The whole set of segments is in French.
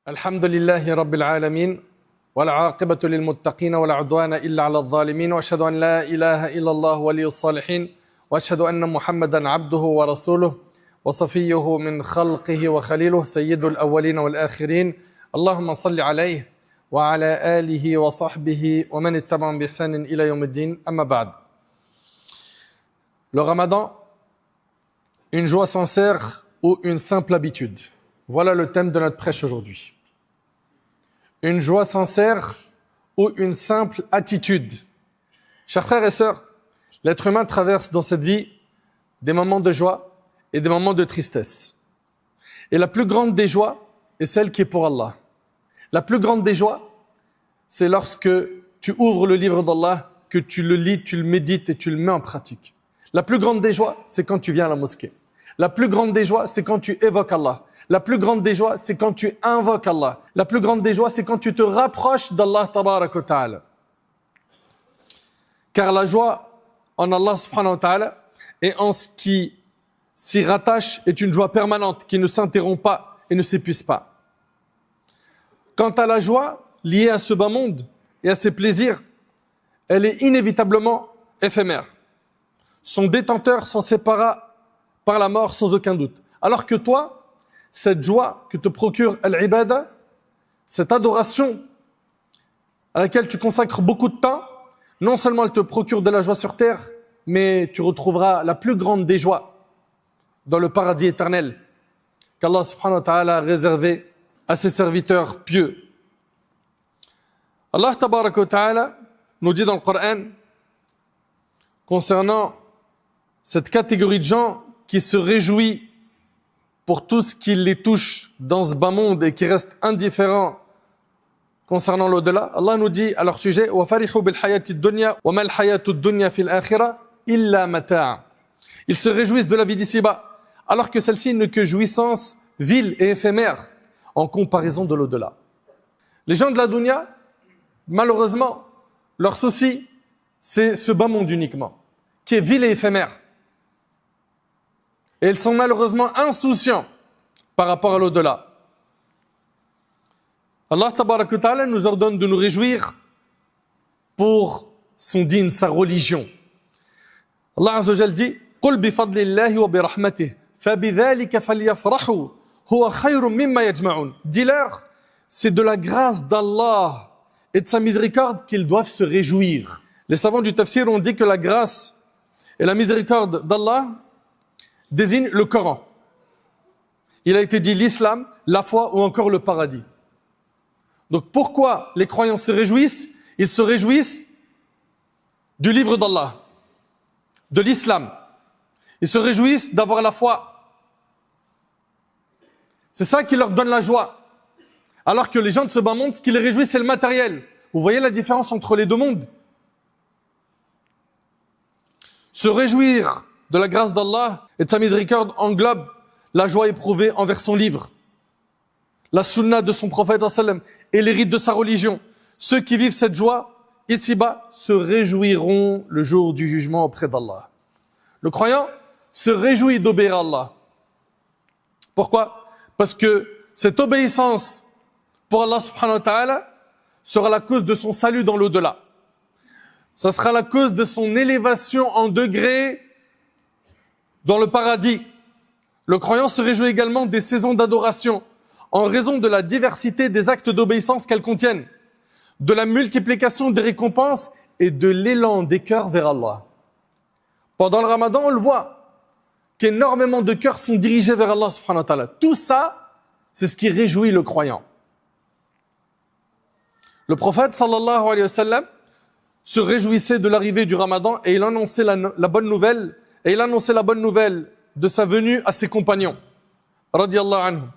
الحمد لله رب العالمين والعاقبة للمتقين ولا عدوان إلا على الظالمين وأشهد أن لا إله إلا الله ولي الصالحين وأشهد أن محمدا عبده ورسوله وصفيه من خلقه وخليله سيد الأولين والآخرين اللهم صل عليه وعلى آله وصحبه ومن اتبعهم بإحسان إلى يوم الدين أما بعد. Le Ramadan, une joie sincère ou une simple habitude? Voilà le thème de notre prêche aujourd'hui. Une joie sincère ou une simple attitude? Chers frères et sœurs, l'être humain traverse dans cette vie des moments de joie et des moments de tristesse. Et la plus grande des joies est celle qui est pour Allah. La plus grande des joies, c'est lorsque tu ouvres le livre d'Allah, que tu le lis, tu le médites et tu le mets en pratique. La plus grande des joies, c'est quand tu viens à la mosquée. La plus grande des joies, c'est quand tu évoques Allah. La plus grande des joies, c'est quand tu invoques Allah. La plus grande des joies, c'est quand tu te rapproches d'Allah tabarak wa ta'ala. Car la joie en Allah subhanahu wa ta'ala et en ce qui s'y rattache est une joie permanente qui ne s'interrompt pas et ne s'épuise pas. Quant à la joie liée à ce bas monde et à ses plaisirs, elle est inévitablement éphémère. Son détenteur s'en séparera par la mort sans aucun doute. Alors que toi, cette joie que te procure al-ibada, cette adoration à laquelle tu consacres beaucoup de temps, non seulement elle te procure de la joie sur terre, mais tu retrouveras la plus grande des joies dans le paradis éternel qu'Allah subhanahu wa ta'ala a réservé à ses serviteurs pieux. Allah tabarak wa ta'ala nous dit dans le Coran concernant cette catégorie de gens qui se réjouit pour tout ce qui les touche dans ce bas monde et qui reste indifférent concernant l'au-delà. Allah nous dit à leur sujet وَفَرِحُوا بِالْحَيَاةِ الدُّنْيَا وَمَا الْحَيَاةُ الدُّنْيَا فِي الْآخِرَةِ إِلَّا مَتَاعٌ. Ils se réjouissent de la vie d'ici-bas, alors que celle-ci n'est que jouissance vile et éphémère en comparaison de l'au-delà. Les gens de la dunya, malheureusement, leur souci, c'est ce bas monde uniquement, qui est vil et éphémère. Et ils sont malheureusement insouciants par rapport à l'au-delà. Allah tabarak wa ta'ala nous ordonne de nous réjouir pour son dîn, sa religion. Allah azza wa jalla dit قُلْ بِفَضْلِ اللَّهِ وَبِرَحْمَتِهِ فَبِذَلِكَ فَلْيَفْرَحُوا هُوَ خَيْرٌ مِمَّا يَجْمَعُونَ. Dis-leur, c'est de la grâce d'Allah et de sa miséricorde qu'ils doivent se réjouir. Les savants du tafsir ont dit que la grâce et la miséricorde d'Allah désigne le Coran. Il a été dit l'islam, la foi ou encore le paradis. Donc pourquoi les croyants se réjouissent? Ils se réjouissent du livre d'Allah, de l'islam. Ils se réjouissent d'avoir la foi. C'est ça qui leur donne la joie. Alors que les gens de ce bas monde, ce qui les réjouit, c'est le matériel. Vous voyez la différence entre les deux mondes? Se réjouir de la grâce d'Allah et de sa miséricorde englobe la joie éprouvée envers son livre, la sunna de son prophète et les rites de sa religion. Ceux qui vivent cette joie ici-bas se réjouiront le jour du jugement auprès d'Allah. Le croyant se réjouit d'obéir à Allah. Pourquoi? Parce que cette obéissance pour Allah subhanahu wa ta'ala sera la cause de son salut dans l'au-delà. Ça sera la cause de son élévation en degrés dans le paradis. Le croyant se réjouit également des saisons d'adoration en raison de la diversité des actes d'obéissance qu'elles contiennent, de la multiplication des récompenses et de l'élan des cœurs vers Allah. Pendant le Ramadan, on le voit qu'énormément de cœurs sont dirigés vers Allah subhanahu wa ta'ala. Tout ça, c'est ce qui réjouit le croyant. Le prophète sallallahu alayhi wa sallam se réjouissait de l'arrivée du Ramadan et il annonçait la bonne nouvelle. Et il annonçait la bonne nouvelle de sa venue à ses compagnons. Radiyallahu anhum.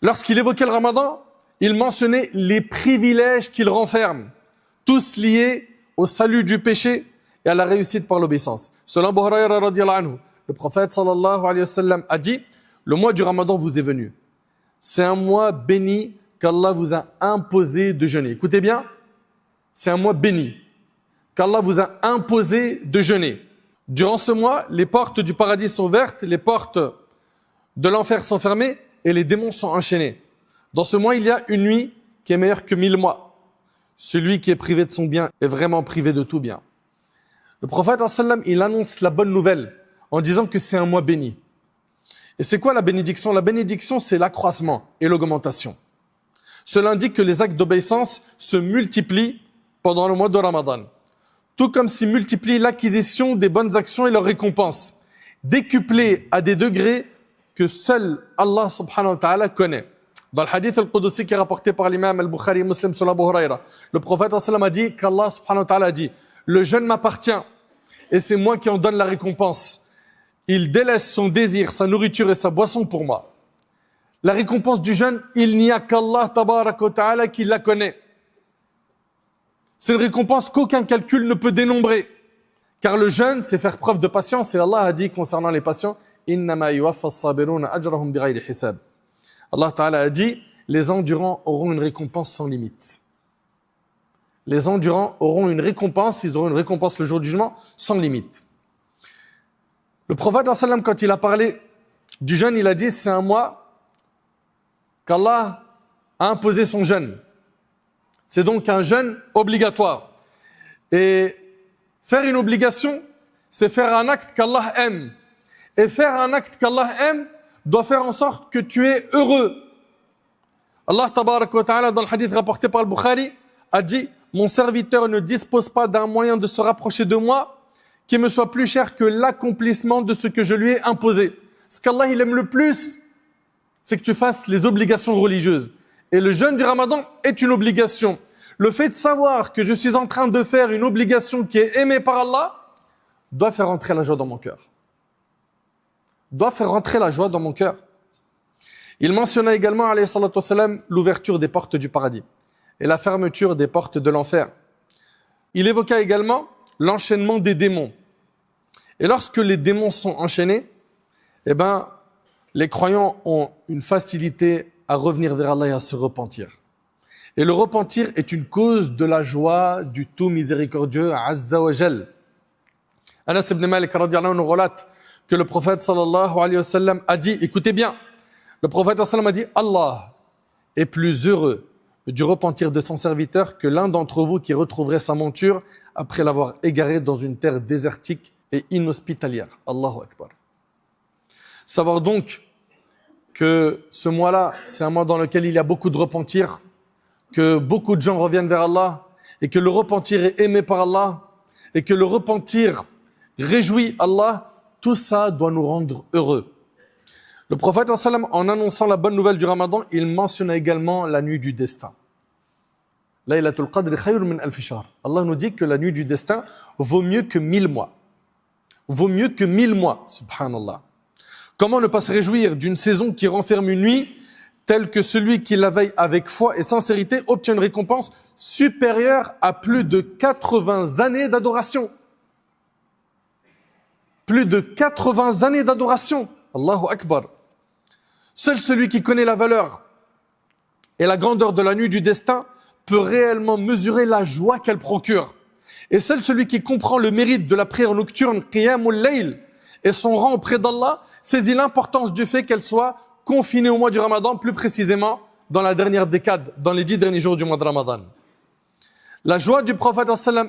Lorsqu'il évoquait le Ramadan, il mentionnait les privilèges qu'il renferme, tous liés au salut du péché et à la réussite par l'obéissance. Selon Abu Hurayra radiyallahu anhu, le prophète sallallahu alayhi wa sallam a dit « Le mois du Ramadan vous est venu. C'est un mois béni qu'Allah vous a imposé de jeûner. » Écoutez bien, c'est un mois béni qu'Allah vous a imposé de jeûner. Durant ce mois, les portes du paradis sont ouvertes, les portes de l'enfer sont fermées et les démons sont enchaînés. Dans ce mois, il y a une nuit qui est meilleure que 1000 mois. Celui qui est privé de son bien est vraiment privé de tout bien. Le prophète, il annonce la bonne nouvelle en disant que c'est un mois béni. Et c'est quoi la bénédiction? La bénédiction, c'est l'accroissement et l'augmentation. Cela indique que les actes d'obéissance se multiplient pendant le mois de Ramadan. Tout comme s'y multiplie l'acquisition des bonnes actions et leurs récompenses, décuplées à des degrés que seul Allah subhanahu wa ta'ala connaît. Dans le hadith al-Qudsi qui est rapporté par l'imam al-Bukhari et Muslim sur Abu Huraira, le prophète a dit qu'Allah subhanahu wa ta'ala a dit « Le jeûne m'appartient et c'est moi qui en donne la récompense. Il délaisse son désir, sa nourriture et sa boisson pour moi. » La récompense du jeûne, il n'y a qu'Allah tabarak wa ta'ala qui la connaît. C'est une récompense qu'aucun calcul ne peut dénombrer. Car le jeûne, c'est faire preuve de patience. Et Allah a dit concernant les patients, « Innama yuwaffa as-sabiruna ajrahum bighayri hisab » Allah Ta'ala a dit, les endurants auront une récompense sans limite. Les endurants auront une récompense, ils auront une récompense le jour du jugement sans limite. Le prophète, quand il a parlé du jeûne, il a dit, c'est un mois qu'Allah a imposé son jeûne. C'est donc un jeûne obligatoire. Et faire une obligation, c'est faire un acte qu'Allah aime. Et faire un acte qu'Allah aime doit faire en sorte que tu es heureux. Allah tabarak wa ta'ala, dans le hadith rapporté par le Bukhari, a dit « Mon serviteur ne dispose pas d'un moyen de se rapprocher de moi qui me soit plus cher que l'accomplissement de ce que je lui ai imposé. » Ce qu'Allah il aime le plus, c'est que tu fasses les obligations religieuses. Et le jeûne du Ramadan est une obligation. Le fait de savoir que je suis en train de faire une obligation qui est aimée par Allah doit faire entrer la joie dans mon cœur. Doit faire rentrer la joie dans mon cœur. Il mentionna également, alayhi salatu wassalam, l'ouverture des portes du paradis et la fermeture des portes de l'enfer. Il évoqua également l'enchaînement des démons. Et lorsque les démons sont enchaînés, les croyants ont une facilité à revenir vers Allah et à se repentir. Et le repentir est une cause de la joie du tout miséricordieux, Azza wa Jal. Anas ibn Malik radiyallahu anhu relate que le prophète sallallahu alayhi wa sallam a dit, écoutez bien, le prophète sallallahu alayhi wa sallam a dit, Allah est plus heureux du repentir de son serviteur que l'un d'entre vous qui retrouverait sa monture après l'avoir égaré dans une terre désertique et inhospitalière. Allahu Akbar. Savoir donc que ce mois-là, c'est un mois dans lequel il y a beaucoup de repentir, que beaucoup de gens reviennent vers Allah et que le repentir est aimé par Allah et que le repentir réjouit Allah. Tout ça doit nous rendre heureux. Le prophète, en annonçant la bonne nouvelle du Ramadan, il mentionna également la nuit du destin. Laylatul Qadr khayr min alf shahr. Allah nous dit que la nuit du destin vaut mieux que 1000 mois. Vaut mieux que 1000 mois, subhanallah. Comment ne pas se réjouir d'une saison qui renferme une nuit telle que celui qui la veille avec foi et sincérité obtient une récompense supérieure à plus de 80 années d'adoration. Plus de 80 années d'adoration. Allahu Akbar. Seul celui qui connaît la valeur et la grandeur de la nuit du destin peut réellement mesurer la joie qu'elle procure. Et seul celui qui comprend le mérite de la prière nocturne, Qiyamul Layl, et son rang auprès d'Allah, saisit l'importance du fait qu'elle soit confinée au mois du Ramadan, plus précisément dans la dernière décade, dans les 10 derniers jours du mois de Ramadan. La joie du prophète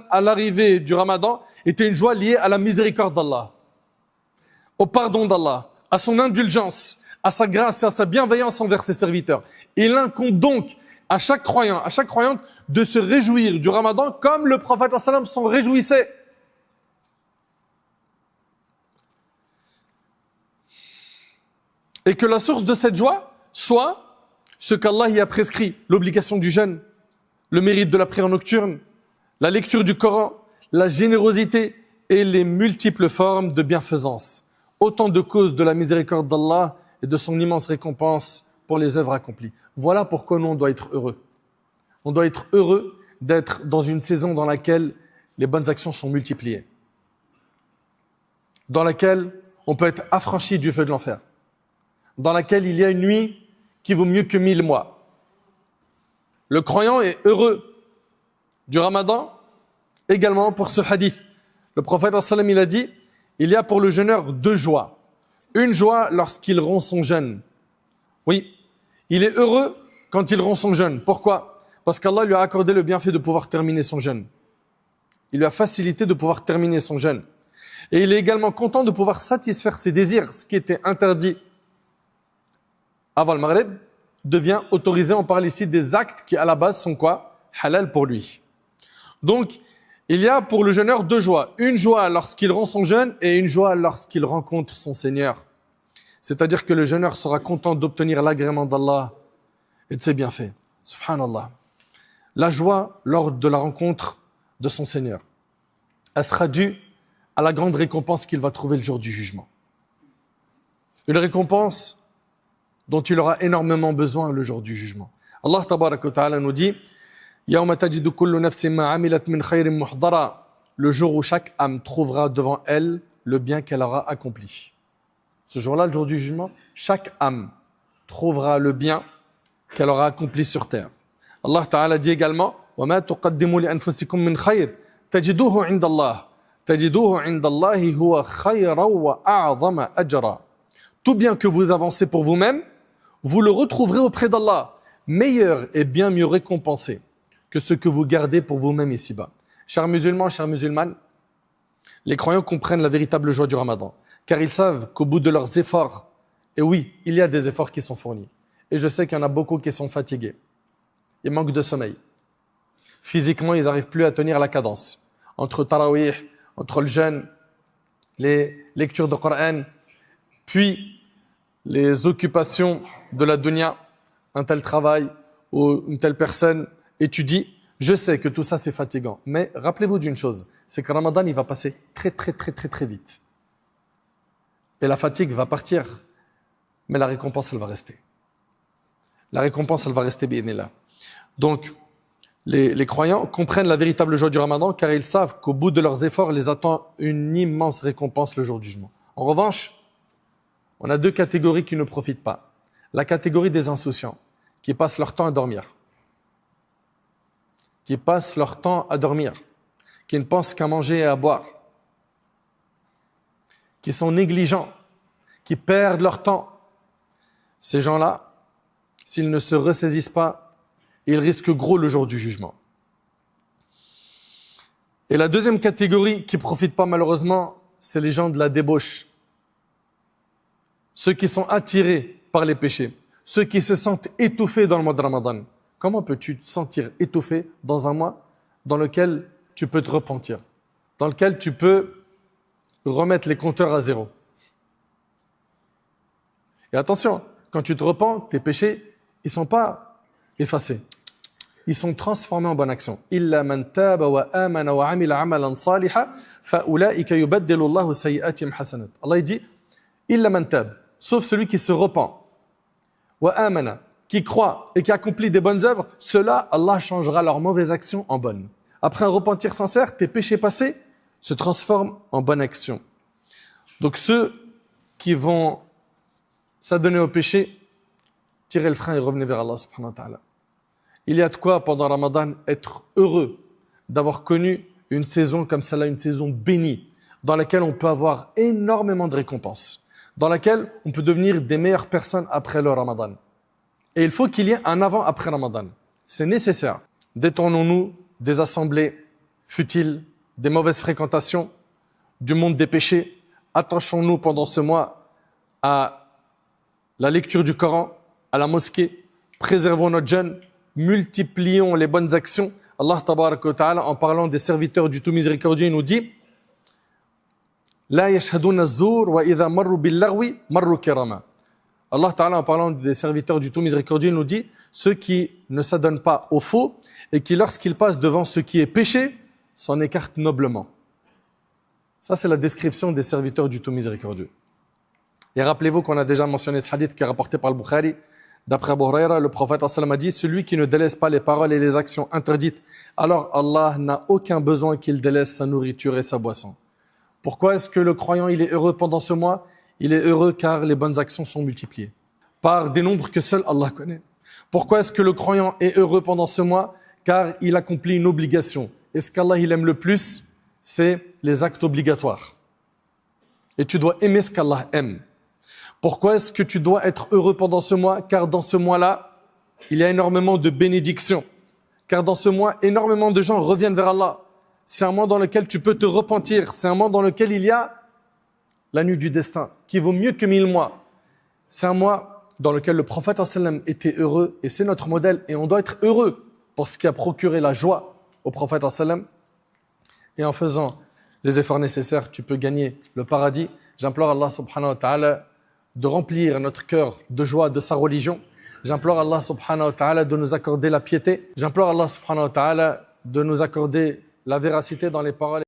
à l'arrivée du Ramadan était une joie liée à la miséricorde d'Allah, au pardon d'Allah, à son indulgence, à sa grâce et à sa bienveillance envers ses serviteurs. Il incombe donc à chaque croyant, à chaque croyante de se réjouir du Ramadan comme le prophète s'en réjouissait. Et que la source de cette joie soit ce qu'Allah y a prescrit, l'obligation du jeûne, le mérite de la prière nocturne, la lecture du Coran, la générosité et les multiples formes de bienfaisance. Autant de causes de la miséricorde d'Allah et de son immense récompense pour les œuvres accomplies. Voilà pourquoi nous, on doit être heureux. On doit être heureux d'être dans une saison dans laquelle les bonnes actions sont multipliées. Dans laquelle on peut être affranchi du feu de l'enfer. Dans laquelle il y a une nuit qui vaut mieux que 1000 mois. Le croyant est heureux du Ramadan également pour ce hadith. Le prophète il a dit, il y a pour le jeûneur 2 joies. Une joie lorsqu'il rompt son jeûne. Oui, il est heureux quand il rompt son jeûne. Pourquoi? Parce qu'Allah lui a accordé le bienfait de pouvoir terminer son jeûne. Il lui a facilité de pouvoir terminer son jeûne. Et il est également content de pouvoir satisfaire ses désirs. Ce qui était interdit avant le Maghrib devient autorisé. On parle ici des actes qui à la base sont quoi? Halal pour lui. Donc, il y a pour le jeûneur deux joies. Une joie lorsqu'il rompt son jeûne et une joie lorsqu'il rencontre son Seigneur. C'est-à-dire que le jeûneur sera content d'obtenir l'agrément d'Allah et de ses bienfaits. Subhanallah. La joie lors de la rencontre de son Seigneur, elle sera due à la grande récompense qu'il va trouver le jour du jugement. Une récompense dont il aura énormément besoin le jour du jugement. Allah tabaraka wa ta'ala nous dit يَوْمَ تَجِدُ كُلُّ نَفْسٍ مَا عَمِلَتْ مِنْ خَيْرٍ مُحْضَرًا. Le jour où chaque âme trouvera devant elle le bien qu'elle aura accompli. Ce jour-là, le jour du jugement, chaque âme trouvera le bien qu'elle aura accompli sur terre. Allah Ta'ala dit également وَمَا تُقَدِّمُوا لِأَنفُسِكُم مِّنْ خَيْرٍ تَجِدُوهُ عِندَ اللَّهِ تَجِدُوهُ عِندَ اللَّهِ هُوَ خَيْرًا وَأَعْظَمَ أَجْرًا. Tout bien que vous avancez pour vous-même, vous le retrouverez auprès d'Allah, meilleur et bien mieux récompensé que ce que vous gardez pour vous-même ici-bas. Chers musulmans, chères musulmanes, les croyants comprennent la véritable joie du Ramadan, car ils savent qu'au bout de leurs efforts, et oui, il y a des efforts qui sont fournis, et je sais qu'il y en a beaucoup qui sont fatigués, ils manquent de sommeil. Physiquement, ils n'arrivent plus à tenir la cadence. Entre tarawih, entre le jeûne, les lectures de Coran, puis les occupations de la dunya, un tel travail ou une telle personne étudie. Je sais que tout ça c'est fatigant, mais rappelez-vous d'une chose, c'est que Ramadan il va passer très vite. Et la fatigue va partir, mais la récompense elle va rester. La récompense elle va rester bi'idhnillah. Donc les croyants comprennent la véritable joie du Ramadan car ils savent qu'au bout de leurs efforts les attend une immense récompense le jour du jugement. En revanche, on a deux catégories qui ne profitent pas. La catégorie des insouciants, qui passent leur temps à dormir. Qui passent leur temps à dormir. Qui ne pensent qu'à manger et à boire. Qui sont négligents. Qui perdent leur temps. Ces gens-là, s'ils ne se ressaisissent pas, ils risquent gros le jour du jugement. Et la deuxième catégorie qui ne profite pas malheureusement, c'est les gens de la débauche. Ceux qui sont attirés par les péchés. Ceux qui se sentent étouffés dans le mois de Ramadan. Comment peux-tu te sentir étouffé dans un mois dans lequel tu peux te repentir, dans lequel tu peux remettre les compteurs à zéro? Et attention, quand tu te repens, tes péchés, ils ne sont pas effacés. Ils sont transformés en bonne action. إِلَّا مَنْ تَابَ وَآمَنَ وَعَمِلَ عَمَلًا صَالِحًا فَأُولَٰئِكَ يُبَدِّلُ اللَّهُ سَيِّئَاتِهِمْ حَسَنَاتٍ. Allah il dit إِلَّا مَنْ تَابَ, sauf celui qui se repent. وَآمَنَ, qui croit et qui accomplit des bonnes œuvres, ceux-là, Allah changera leurs mauvaises actions en bonnes. Après un repentir sincère, tes péchés passés se transforment en bonnes actions. Donc ceux qui vont s'adonner au péché, tirez le frein et revenez vers Allah subhanahu wa ta'ala. Il y a de quoi pendant Ramadan être heureux d'avoir connu une saison comme celle-là, une saison bénie, dans laquelle on peut avoir énormément de récompenses, dans laquelle on peut devenir des meilleures personnes après le Ramadan. Et il faut qu'il y ait un avant-après Ramadan. C'est nécessaire. Détournons-nous des assemblées futiles, des mauvaises fréquentations, du monde des péchés. Attachons-nous pendant ce mois à la lecture du Coran, à la mosquée. Préservons notre jeûne, multiplions les bonnes actions. Allah tabaraka wa ta'ala, en parlant des serviteurs du tout miséricordieux, il nous dit La yashhaduna az-zur wa idha marru bil-laghwi marru kirama. Allah Ta'ala, en parlant des serviteurs du tout miséricordieux, nous dit ceux qui ne s'adonnent pas au faux et qui, lorsqu'ils passent devant ce qui est péché, s'en écartent noblement. Ça, c'est la description des serviteurs du tout miséricordieux. Et rappelez-vous qu'on a déjà mentionné ce hadith qui est rapporté par le Bukhari. D'après Abu Huraira, le prophète a dit celui qui ne délaisse pas les paroles et les actions interdites, alors Allah n'a aucun besoin qu'il délaisse sa nourriture et sa boisson. Pourquoi est-ce que le croyant il est heureux pendant ce mois? Il est heureux car les bonnes actions sont multipliées par des nombres que seul Allah connaît. Pourquoi est-ce que le croyant est heureux pendant ce mois? Car il accomplit une obligation. Et ce qu'Allah il aime le plus, c'est les actes obligatoires. Et tu dois aimer ce qu'Allah aime. Pourquoi est-ce que tu dois être heureux pendant ce mois? Car dans ce mois-là, il y a énormément de bénédictions. Car dans ce mois, énormément de gens reviennent vers Allah. C'est un mois dans lequel tu peux te repentir. C'est un mois dans lequel il y a la nuit du destin, qui vaut mieux que 1000 mois. C'est un mois dans lequel le prophète sallam était heureux, et c'est notre modèle, et on doit être heureux pour ce qui a procuré la joie au prophète sallam. Et en faisant les efforts nécessaires, tu peux gagner le paradis. J'implore Allah subhanahu wa ta'ala de remplir notre cœur de joie de sa religion. J'implore Allah subhanahu wa ta'ala de nous accorder la piété. J'implore Allah subhanahu wa ta'ala de nous accorder la véracité dans les paroles.